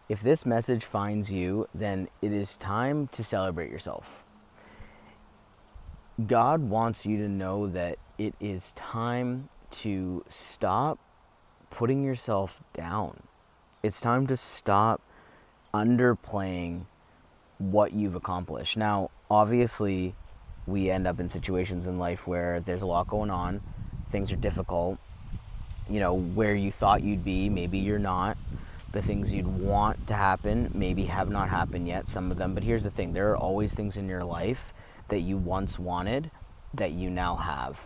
If this message finds you, then it is time to celebrate yourself. God wants you to know that it is time to stop putting yourself down. It's time to stop underplaying what you've accomplished. Now, obviously, we end up in situations in life where there's a lot going on, things are difficult, where you thought you'd be, maybe you're not. The things you'd want to happen maybe have not happened yet, some of them. But here's the thing, there are always things in your life that you once wanted that you now have.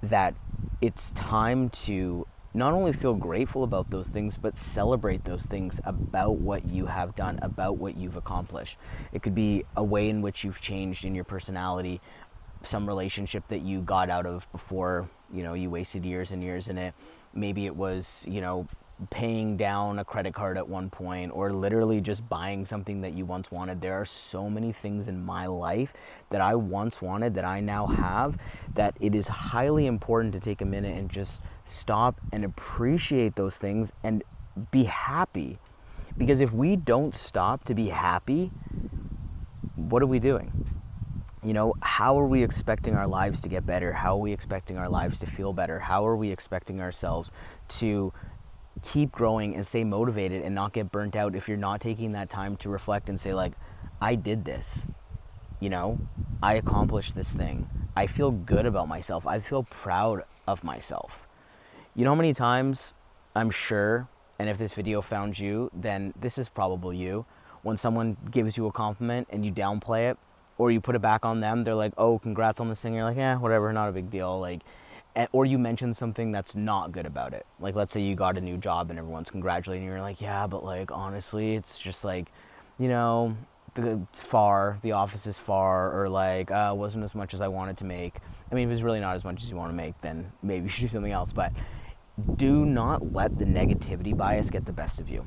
That it's time to not only feel grateful about those things, but celebrate those things about what you have done, about what you've accomplished. It could be a way in which you've changed in your personality, some relationship that you got out of before, you wasted years and years in it. Maybe it was, paying down a credit card at one point, or literally just buying something that you once wanted. There are so many things in my life that I once wanted that I now have, that it is highly important to take a minute and just stop and appreciate those things and be happy. Because if we don't stop to be happy, what are we doing? How are we expecting our lives to get better? How are we expecting our lives to feel better? How are we expecting ourselves to keep growing and stay motivated and not get burnt out if you're not taking that time to reflect and say, like, I did this, I accomplished this thing. I feel good about myself. I feel proud of myself. How many times, I'm sure, and if this video found you, then this is probably you, when someone gives you a compliment and you downplay it, or you put it back on them, they're like, oh, congrats on this thing. You're like, whatever, not a big deal. Like, or you mention something that's not good about it. Like, let's say you got a new job and everyone's congratulating you. You're like, yeah, but like, honestly, it's just like, it's far, the office is far, or like, wasn't as much as I wanted to make. I mean, if it's really not as much as you want to make, then maybe you should do something else. But do not let the negativity bias get the best of you.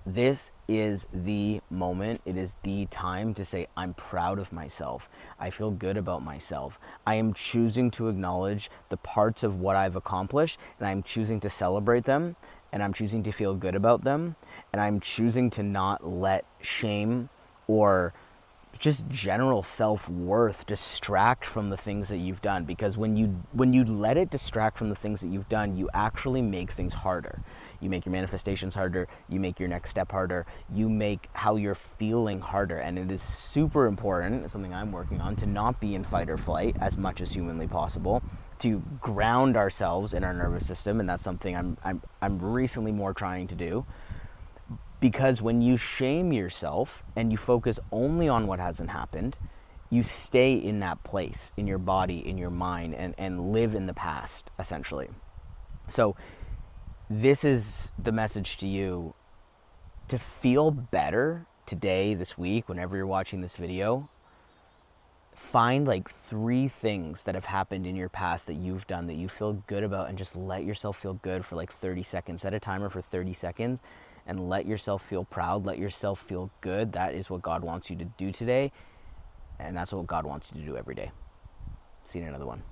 This is the moment. It is the time to say, I'm proud of myself. I feel good about myself. I am choosing to acknowledge the parts of what I've accomplished, and I'm choosing to celebrate them, and I'm choosing to feel good about them, and I'm choosing to not let shame or just general self-worth distract from the things that you've done. Because when you let it distract from the things that you've done, you actually make things harder. You make your manifestations harder, you make your next step harder, you make how you're feeling harder. And it is super important, it's something I'm working on, to not be in fight or flight as much as humanly possible, to ground ourselves in our nervous system. And that's something I'm recently more trying to do. Because when you shame yourself and you focus only on what hasn't happened, you stay in that place, in your body, in your mind, and live in the past, essentially. So this is the message to you: to feel better today, this week, whenever you're watching this video. Find like 3 things that have happened in your past that you've done that you feel good about, and just let yourself feel good for like 30 seconds. Set a timer for 30 seconds and let yourself feel proud. Let yourself feel good. That is what God wants you to do today. And that's what God wants you to do every day. See you in another one.